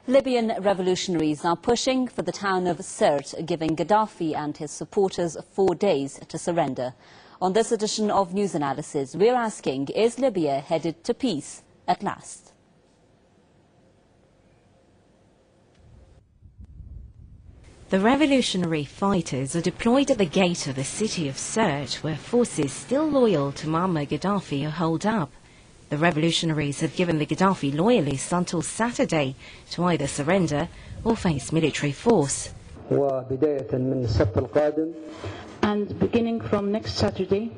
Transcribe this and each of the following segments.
Libyan revolutionaries are pushing for the town of Sirte, giving Gaddafi and his supporters 4 days to surrender. On this edition of News Analysis, we're asking, is Libya headed to peace at last? The revolutionary fighters are deployed at the gate of the city of Sirte, where forces still loyal to Muammar Gaddafi are holed up. The revolutionaries have given the Gaddafi loyalists until Saturday to either surrender or face military force. And beginning from next Saturday,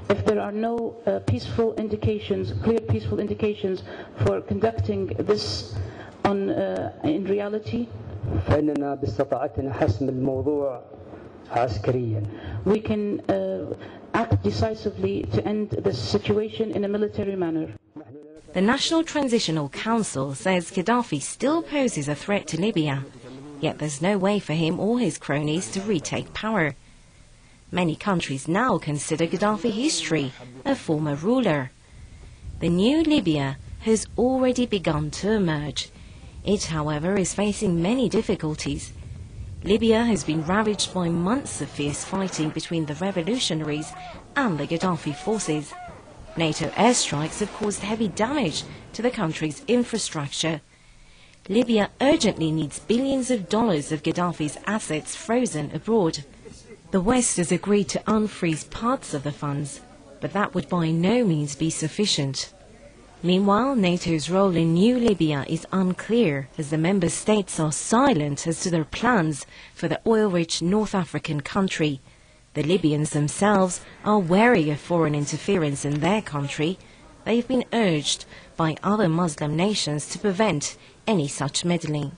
if there are no clear peaceful indications for conducting this in reality, we can act decisively to end this situation in a military manner. The National Transitional Council says Gaddafi still poses a threat to Libya, yet there's no way for him or his cronies to retake power. Many countries now consider Gaddafi history, a former ruler. The new Libya has already begun to emerge. It, however, is facing many difficulties. Libya has been ravaged by months of fierce fighting between the revolutionaries and the Gaddafi forces. NATO airstrikes have caused heavy damage to the country's infrastructure. Libya urgently needs billions of dollars of Gaddafi's assets frozen abroad. The West has agreed to unfreeze parts of the funds, but that would by no means be sufficient. Meanwhile, NATO's role in new Libya is unclear, as the member states are silent as to their plans for the oil-rich North African country. The Libyans themselves are wary of foreign interference in their country. They've been urged by other Muslim nations to prevent any such meddling.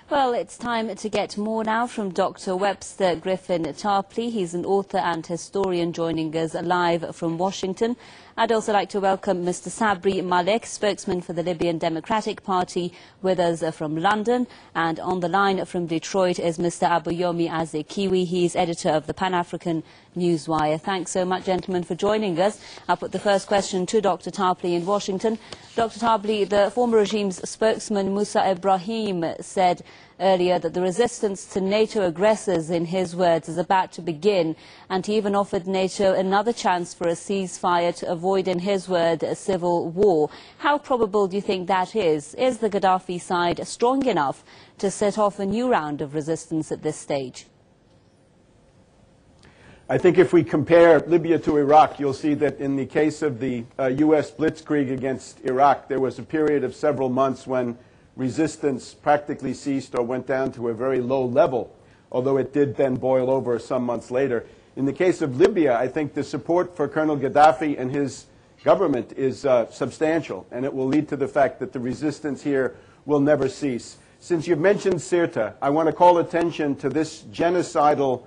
Well, it's time to get more now from Dr. Webster Griffin Tarpley. He's an author and historian joining us live from Washington. I'd also like to welcome Mr. Sabri Malek, spokesman for the Libyan Democratic Party, with us from London. And on the line from Detroit is Mr. Abuyomi Azekiwi. He's editor of the Pan-African Newswire. Thanks so much, gentlemen, for joining us. I'll put the first question to Dr. Tarpley in Washington. Dr. Tarpley, the former regime's spokesman Musa Ibrahim said earlier that the resistance to NATO aggressors, in his words, is about to begin, and he even offered NATO another chance for a ceasefire to avoid, in his word, a civil war. How probable do you think that is? Is the Gaddafi side strong enough to set off a new round of resistance at this stage? I think if we compare Libya to Iraq, you'll see that in the case of the U.S. blitzkrieg against Iraq, there was a period of several months when resistance practically ceased or went down to a very low level, although it did then boil over some months later. In the case of Libya, I think the support for Colonel Gaddafi and his government is substantial, and it will lead to the fact that the resistance here will never cease. Since you've mentioned Sirte, I want to call attention to this genocidal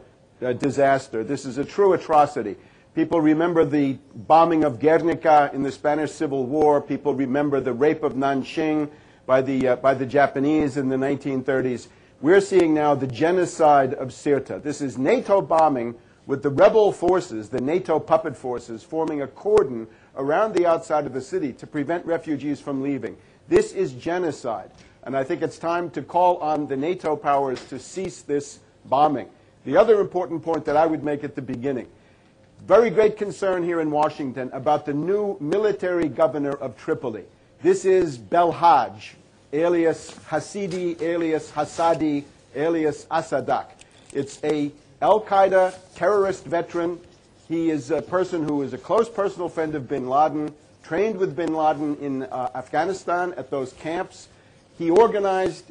disaster. This is a true atrocity. People remember the bombing of Guernica in the Spanish Civil War. People remember the rape of Nanjing by the Japanese in the 1930s. We're seeing now the genocide of Sirte. This is NATO bombing with the rebel forces, the NATO puppet forces, forming a cordon around the outside of the city to prevent refugees from leaving. This is genocide, and I think it's time to call on the NATO powers to cease this bombing. The other important point that I would make at the beginning, very great concern here in Washington about the new military governor of Tripoli. This is Belhadj, alias Hasidi, alias Hasadi, alias Asadak. It's a Al-Qaeda terrorist veteran. He is a person who is a close personal friend of bin Laden, trained with bin Laden in Afghanistan at those camps. He organized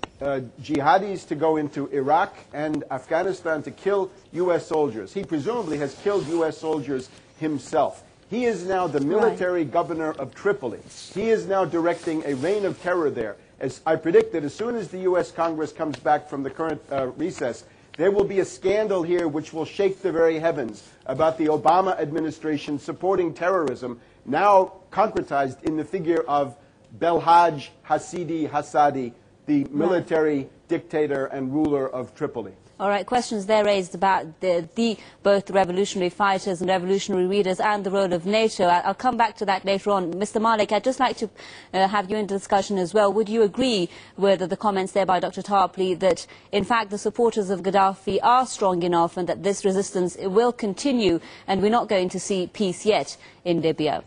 jihadis to go into Iraq and Afghanistan to kill U.S. soldiers. He presumably has killed U.S. soldiers himself. He is now the military governor of Tripoli. He is now directing a reign of terror there. As I predict that as soon as the U.S. Congress comes back from the current recess, there will be a scandal here which will shake the very heavens about the Obama administration supporting terrorism, now concretized in the figure of Belhadj Hasidi Hasadi, the military dictator and ruler of Tripoli. All right, questions there raised about both revolutionary fighters and revolutionary leaders and the role of NATO. I'll come back to that later on. Mr. Malik, I'd just like to have you in discussion as well. Would you agree with the comments there by Dr. Tarpley that, in fact, the supporters of Gaddafi are strong enough and that this resistance will continue and we're not going to see peace yet in Libya?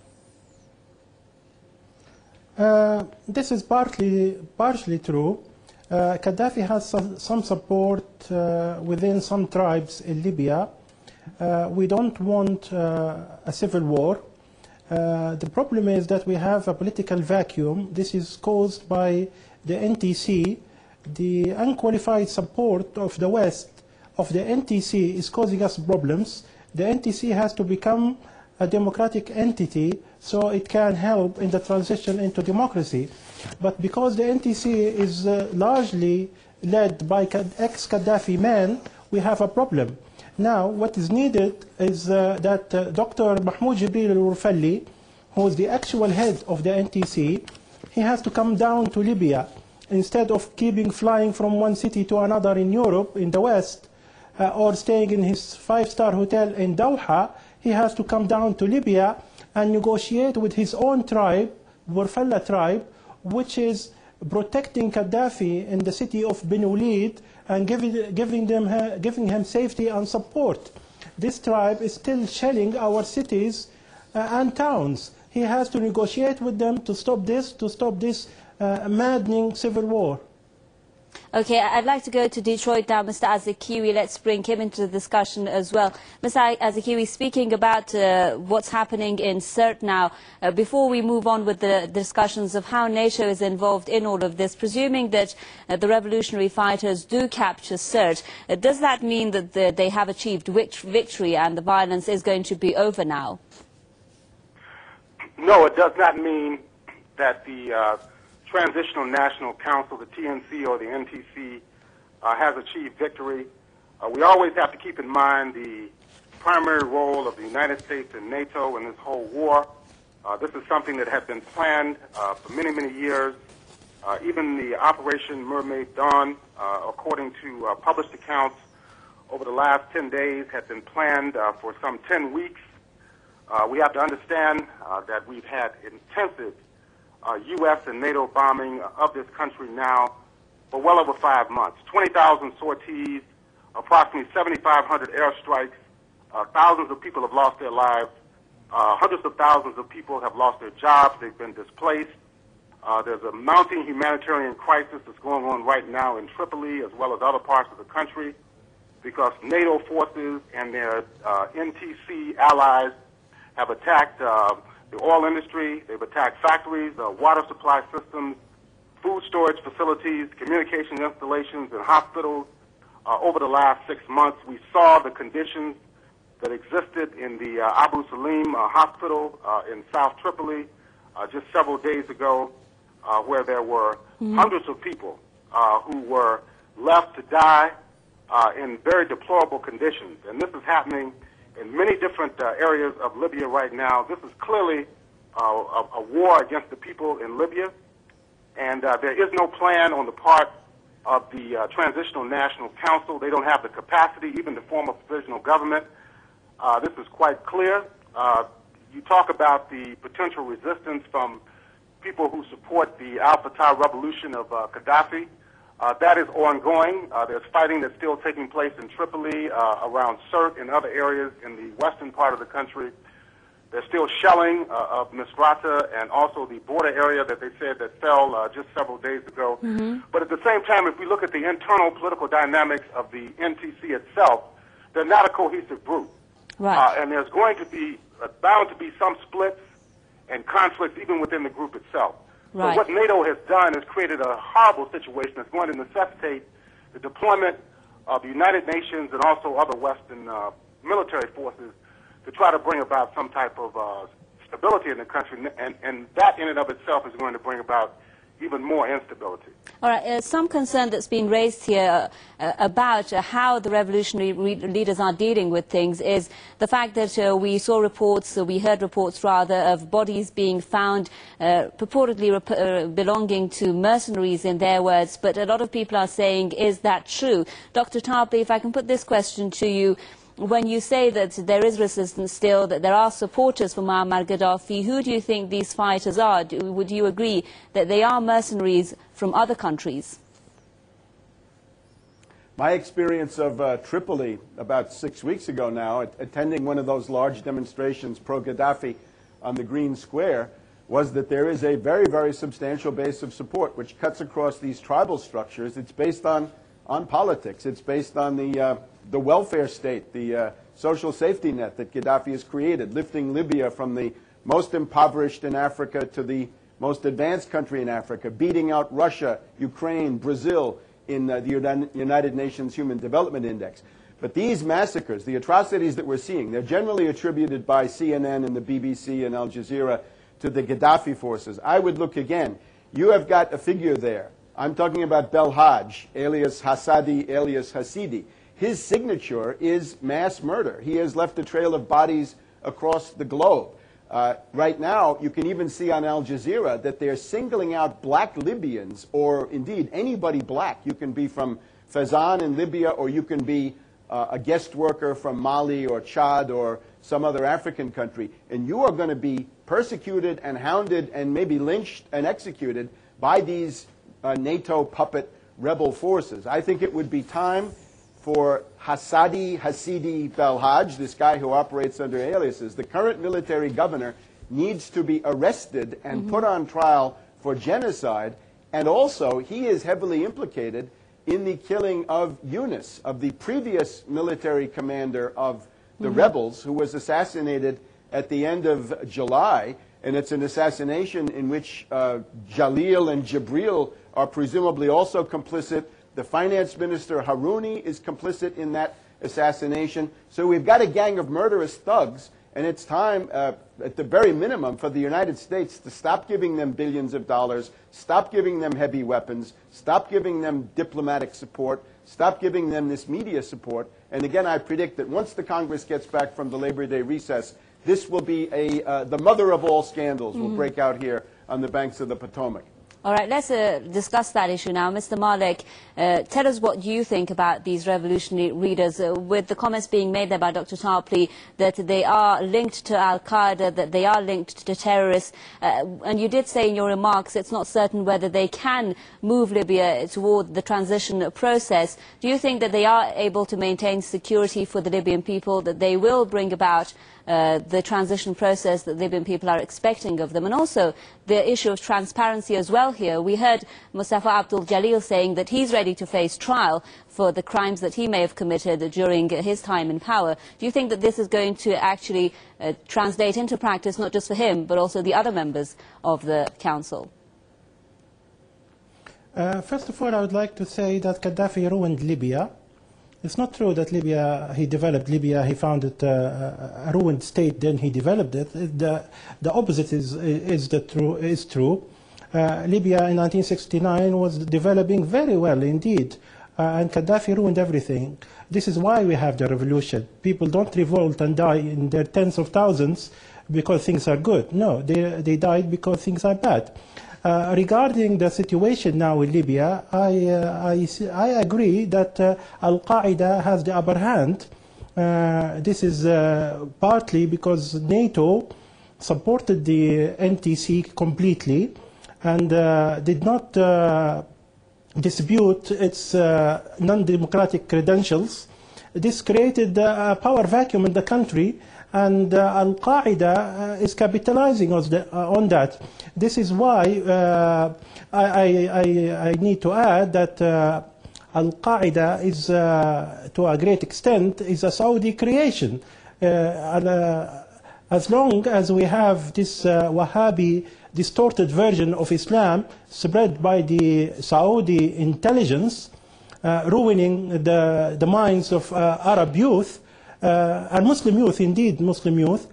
This is partially true. Gaddafi has some support within some tribes in Libya. We don't want a civil war. The problem is that we have a political vacuum. This is caused by the NTC. The unqualified support of the West of the NTC is causing us problems. The NTC has to become a democratic entity so it can help in the transition into democracy. But because the NTC is largely led by ex-Gaddafi men, we have a problem. Now, what is needed is that Dr. Mahmoud Jibril al-Urfalli, who is the actual head of the NTC, he has to come down to Libya. Instead of flying from one city to another in Europe, in the West, or staying in his five-star hotel in Doha, he has to come down to Libya and negotiate with his own tribe, Urfalla tribe, which is protecting Gaddafi in the city of Ben Walid and giving him safety and support. This tribe is still shelling our cities and towns. He has to negotiate with them to stop this maddening civil war. Okay, I'd like to go to Detroit now, Mr. Azikiwe. Let's bring him into the discussion as well. Mr. Azikiwe, speaking about what's happening in Sirte now, before we move on with the discussions of how NATO is involved in all of this, presuming that the revolutionary fighters do capture Sirte, does that mean that they have achieved victory and the violence is going to be over now? No, it does not mean that the Transitional National Council, the TNC or the NTC, has achieved victory. We always have to keep in mind the primary role of the United States and NATO in this whole war. This is something that has been planned for many, many years. Even the Operation Mermaid Dawn, according to published accounts over the last 10 days, had been planned for some 10 weeks. We have to understand that we've had intensive U.S. and NATO bombing of this country now for well over 5 months. 20,000 sorties, approximately 7,500 airstrikes. Thousands of people have lost their lives. Hundreds of thousands of people have lost their jobs. They've been displaced. There's a mounting humanitarian crisis that's going on right now in Tripoli as well as other parts of the country because NATO forces and their NTC allies have attacked the oil industry, they've attacked factories, water supply systems, food storage facilities, communication installations, and hospitals. Over the last 6 months, we saw the conditions that existed in the Abu Salim hospital in South Tripoli just several days ago, where there were hundreds of people who were left to die in very deplorable conditions. And this is happening in many different areas of Libya right now. This is clearly a war against the people in Libya, and there is no plan on the part of the Transitional National Council. They don't have the capacity even to form a provisional government. This is quite clear. You talk about the potential resistance from people who support the al-Fatah revolution of Gaddafi. That is ongoing. There's fighting that's still taking place in Tripoli, around Sirte, and other areas in the western part of the country. There's still shelling of Misrata and also the border area that they said that fell just several days ago. But at the same time, if we look at the internal political dynamics of the NTC itself, they're not a cohesive group. Right. And there's going to be bound to be some splits and conflicts even within the group itself. Right. So what NATO has done is created a horrible situation that's going to necessitate the deployment of the United Nations and also other Western military forces to try to bring about some type of stability in the country. And that in and of itself is going to bring about even more instability. All right, some concern that's been raised here about how the revolutionary leaders are dealing with things is the fact that we saw reports, we heard reports rather, of bodies being found purportedly belonging to mercenaries in their words, but a lot of people are saying, is that true? Dr. Tarpley, if I can put this question to you, when you say that there is resistance still, that there are supporters for Muammar Gaddafi, who do you think these fighters are? Would you agree that they are mercenaries from other countries? My experience of Tripoli about 6 weeks ago now, attending one of those large demonstrations pro-Gaddafi on the Green Square, was that there is a very, very substantial base of support which cuts across these tribal structures. It's based on politics. It's based on the welfare state, the social safety net that Gaddafi has created, lifting Libya from the most impoverished in Africa to the most advanced country in Africa, beating out Russia, Ukraine, Brazil in the United Nations Human Development Index. But these massacres, the atrocities that we're seeing, they're generally attributed by CNN and the BBC and Al Jazeera to the Gaddafi forces. I would look again. You have got a figure there. I'm talking about Belhadj, alias Hasadi, alias Hasidi. His signature is mass murder. He has left a trail of bodies across the globe. Right now, you can even see on Al Jazeera that they're singling out black Libyans, or indeed anybody black. You can be from Fezzan in Libya, or you can be a guest worker from Mali or Chad or some other African country, and you are going to be persecuted and hounded and maybe lynched and executed by these NATO puppet rebel forces. I think it would be time for Hasadi, Hasidi, Belhadj, this guy who operates under aliases, the current military governor, needs to be arrested and put on trial for genocide. And also, he is heavily implicated in the killing of Yunus, of the previous military commander of the rebels, who was assassinated at the end of July. And it's an assassination in which Jalil and Jibril are presumably also complicit. The finance minister, Harouni, is complicit in that assassination. So we've got a gang of murderous thugs, and it's time, at the very minimum, for the United States to stop giving them billions of dollars, stop giving them heavy weapons, stop giving them diplomatic support, stop giving them this media support. And again, I predict that once the Congress gets back from the Labor Day recess, this will be the mother of all scandals will break out here on the banks of the Potomac. All right, let's discuss that issue now. Mr. Malik, tell us what you think about these revolutionary leaders, with the comments being made there by Dr. Tarpley that they are linked to Al-Qaeda, that they are linked to terrorists. And you did say in your remarks it's not certain whether they can move Libya toward the transition process. Do you think that they are able to maintain security for the Libyan people, that they will bring about the transition process that Libyan people are expecting of them? And also the issue of transparency as well here. We heard Mustafa Abdul Jalil saying that he's ready to face trial for the crimes that he may have committed during his time in power. Do you think that this is going to actually translate into practice, not just for him, but also the other members of the council? First of all, I would like to say that Gaddafi ruined Libya. It's not true that he developed Libya, he found it a ruined state, then he developed it. The opposite is true. Libya in 1969 was developing very well indeed, and Gaddafi ruined everything. This is why we have the revolution. People don't revolt and die in their tens of thousands because things are good. No, they died because things are bad. Regarding the situation now in Libya, I agree that Al-Qaeda has the upper hand. This is partly because NATO supported the NTC completely and did not dispute its non-democratic credentials. This created a power vacuum in the country, and Al-Qaeda is capitalizing on that. This is why I need to add that Al-Qaeda is, to a great extent, is a Saudi creation. As long as we have this Wahhabi distorted version of Islam spread by the Saudi intelligence, ruining the minds of Arab youth, and Muslim youth, indeed Muslim youth,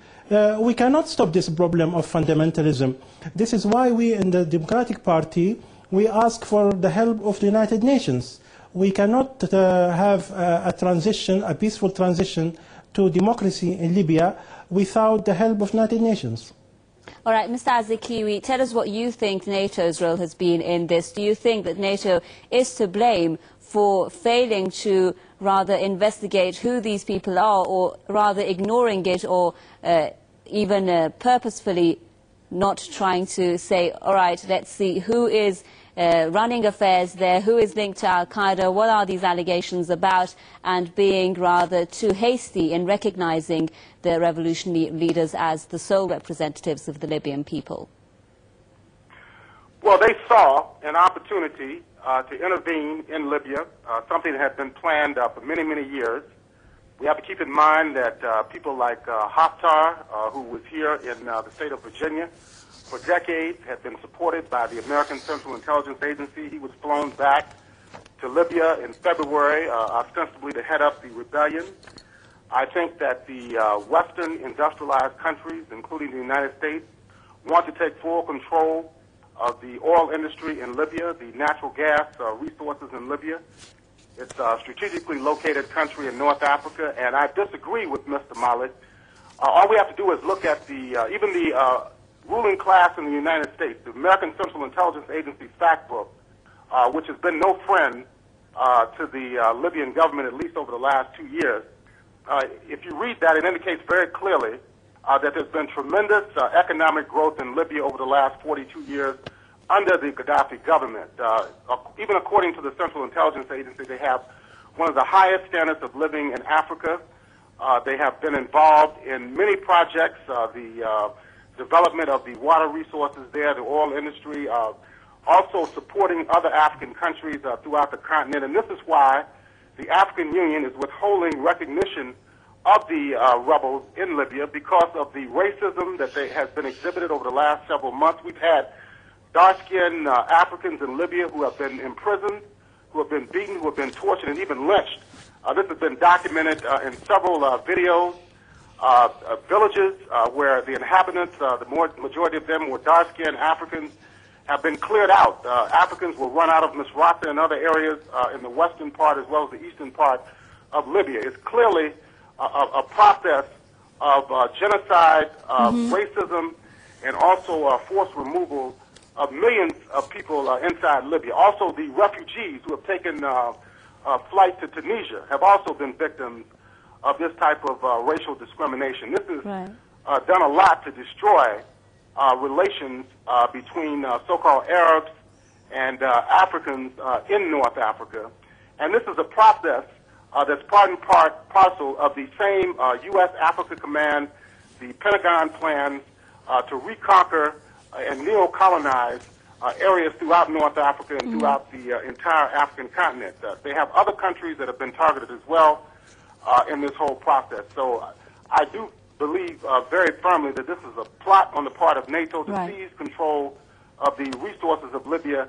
we cannot stop this problem of fundamentalism. This is why we in the Democratic Party we ask for the help of the United Nations. We cannot have a transition, a peaceful transition to democracy in Libya without the help of the United Nations. All right, Mr. Azikiwe, tell us what you think NATO's role has been in this. Do you think that NATO is to blame for failing to rather investigate who these people are, or rather ignoring it, or even purposefully not trying to say, all right, let's see who is running affairs there, who is linked to Al-Qaeda, what are these allegations about, and being rather too hasty in recognizing the revolutionary leaders as the sole representatives of the Libyan people? Well, they saw an opportunity to intervene in Libya, something that had been planned for many, many years. We have to keep in mind that people like Haftar, who was here in the state of Virginia for decades, had been supported by the American Central Intelligence Agency. He was flown back to Libya in February, ostensibly to head up the rebellion. I think that the Western industrialized countries, including the United States, want to take full control of the oil industry in Libya, the natural gas resources in Libya. It's a strategically located country in North Africa, and I disagree with Mr. Malik. All we have to do is look at the even the ruling class in the United States, the American Central Intelligence Agency fact book, which has been no friend to the Libyan government, at least over the last 2 years. If you read that, it indicates very clearly that there's been tremendous economic growth in Libya over the last 42 years under the Gaddafi government. Even according to the Central Intelligence Agency, they have one of the highest standards of living in Africa. They have been involved in many projects, the development of the water resources there, the oil industry, also supporting other African countries throughout the continent. And this is why the African Union is withholding recognition of the rebels in Libya, because of the racism that has been exhibited over the last several months. We've had dark-skinned Africans in Libya who have been imprisoned, who have been beaten, who have been tortured, and even lynched. This has been documented in several videos. Villages where the inhabitants, the majority of them were dark-skinned Africans, have been cleared out. Africans were run out of Misrata and other areas in the western part as well as the eastern part of Libya. It's clearly a process of genocide, racism, and also forced removal of millions of people inside Libya. Also, the refugees who have taken flight to Tunisia have also been victims of this type of racial discrimination. This has done a lot to destroy relations between so-called Arabs and Africans in North Africa. And this is a process that's part and parcel of the same U.S. Africa Command, the Pentagon plans to reconquer and neo-colonize areas throughout North Africa and throughout the entire African continent. They have other countries that have been targeted as well in this whole process. So I do believe very firmly that this is a plot on the part of NATO to seize control of the resources of Libya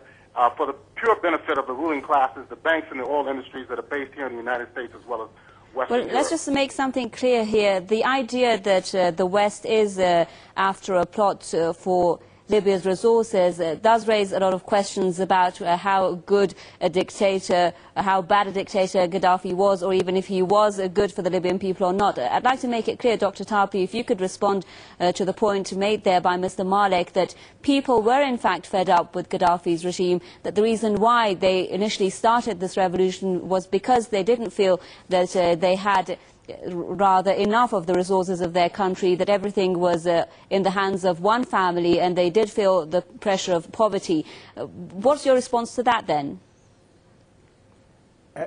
for the pure benefit of the ruling classes, the banks and the oil industries that are based here in the United States as well as Western Europe. Let's just make something clear here. The idea that the West is after a plot for Libya's resources does raise a lot of questions about how good a dictator, how bad a dictator Gaddafi was, or even if he was good for the Libyan people or not. I'd like to make it clear, Dr. Tarpley, if you could respond to the point made there by Mr. Malek, that people were in fact fed up with Gaddafi's regime, that the reason why they initially started this revolution was because they didn't feel that they had rather enough of the resources of their country, that everything was in the hands of one family, and they did feel the pressure of poverty. What's your response to that then?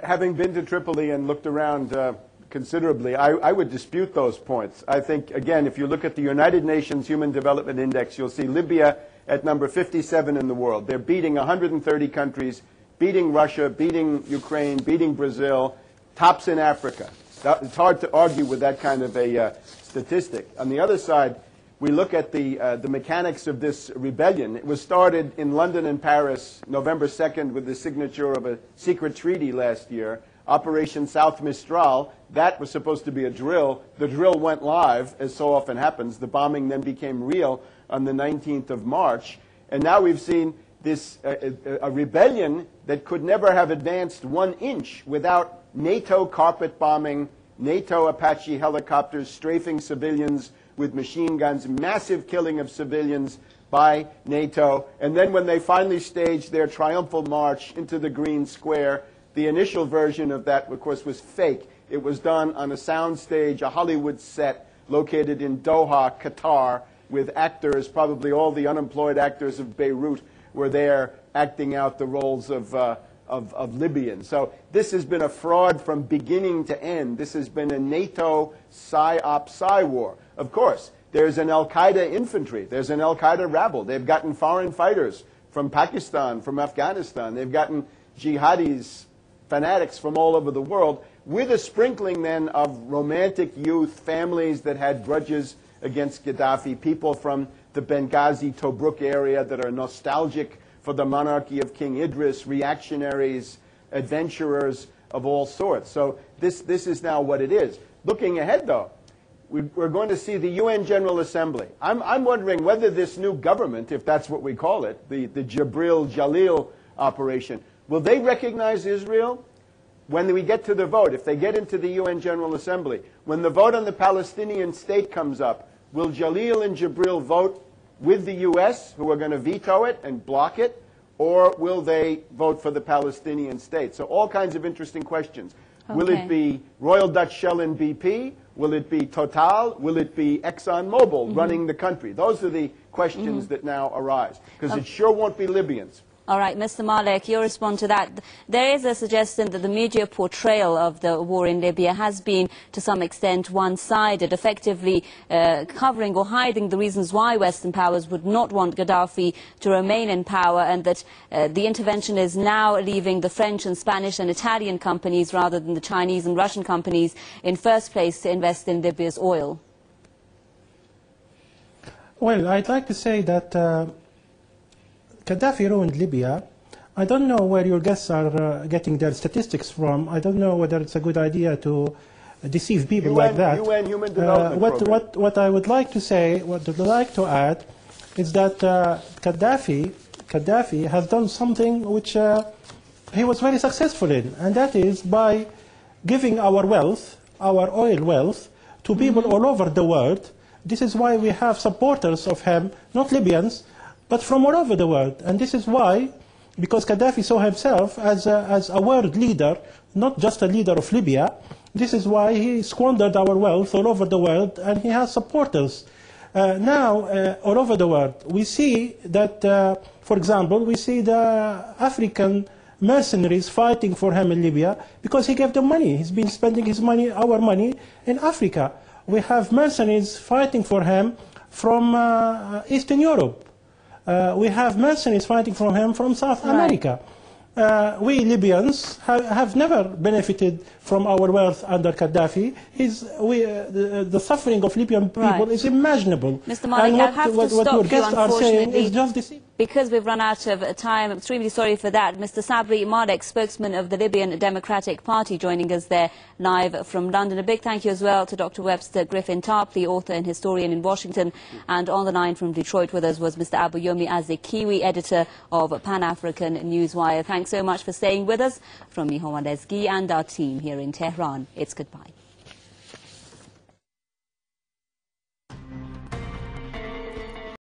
Having been to Tripoli and looked around considerably, I would dispute those points. I think, again, if you look at the United Nations Human Development Index, you'll see Libya at number 57 in the world. They're beating 130 countries, beating Russia, beating Ukraine, beating Brazil, tops in Africa. It's hard to argue with that kind of a statistic. On the other side, we look at the mechanics of this rebellion. It was started in London and Paris November 2nd with the signature of a secret treaty last year, Operation South Mistral. That was supposed to be a drill. The drill went live, as so often happens. The bombing then became real on the 19th of March. And now we've seen a rebellion that could never have advanced 1 inch without NATO carpet bombing, NATO Apache helicopters strafing civilians with machine guns, massive killing of civilians by NATO. And then when they finally staged their triumphal march into the Green Square, the initial version of that, of course, was fake. It was done on a sound stage, a Hollywood set located in Doha, Qatar, with actors, probably all the unemployed actors of Beirut were there acting out the roles of Libyans. So this has been a fraud from beginning to end. This has been a NATO PSYOP PSY war. Of course, there's an al-Qaeda infantry. There's an al-Qaeda rabble. They've gotten foreign fighters from Pakistan, from Afghanistan. They've gotten jihadis, fanatics from all over the world, with a sprinkling then of romantic youth, families that had grudges against Gaddafi, people from the Benghazi, Tobruk area that are nostalgic for the monarchy of King Idris, reactionaries, adventurers of all sorts. So this is now what it is. Looking ahead, though, we're going to see the UN General Assembly. I'm wondering whether this new government, if that's what we call it, the Jibril Jalil operation, will they recognize Israel? When we get to the vote, if they get into the UN General Assembly, when the vote on the Palestinian state comes up, will Jalil and Jibril vote with the U.S., who are going to veto it and block it, or will they vote for the Palestinian state? So all kinds of interesting questions. Okay. Will it be Royal Dutch Shell and BP? Will it be Total? Will it be ExxonMobil running the country? Those are the questions that now arise, because it sure won't be Libyans. All right, Mr. Malek, your response to that. There is a suggestion that the media portrayal of the war in Libya has been, to some extent, one-sided, effectively covering or hiding the reasons why Western powers would not want Gaddafi to remain in power, and that the intervention is now leaving the French and Spanish and Italian companies rather than the Chinese and Russian companies in first place to invest in Libya's oil. Well, I'd like to say that Gaddafi ruined Libya. I don't know where your guests are getting their statistics from. I don't know whether it's a good idea to deceive people like that. UN Human Development Program. What I would like to say, what I would like to add, is that Gaddafi has done something which he was very successful in, and that is by giving our wealth, our oil wealth, to people all over the world. This is why we have supporters of him, not Libyans, but from all over the world. And this is why, because Gaddafi saw himself as a world leader, not just a leader of Libya, this is why he squandered our wealth all over the world, and he has supporters. Now, all over the world, we see that, for example, we see the African mercenaries fighting for him in Libya because he gave them money. He's been spending his money, our money, in Africa. We have mercenaries fighting for him from Eastern Europe. We have mercenaries fighting from him from South America. We Libyans have never benefited from our wealth under Gaddafi. The suffering of Libyan people is imaginable. Mr. Malik, and I'll have to stop your you, guests are saying is just deceiving. Because we've run out of time, I'm extremely sorry for that. Mr. Sabri Malek, spokesman of the Libyan Democratic Party, joining us there live from London. A big thank you as well to Dr. Webster Griffin Tarpley, author and historian in Washington. And on the line from Detroit with us was Mr. Abayomi Azikiwe, editor of Pan-African Newswire. Thanks so much for staying with us. From me, Homa Lesgi, and our team here in Tehran, it's goodbye.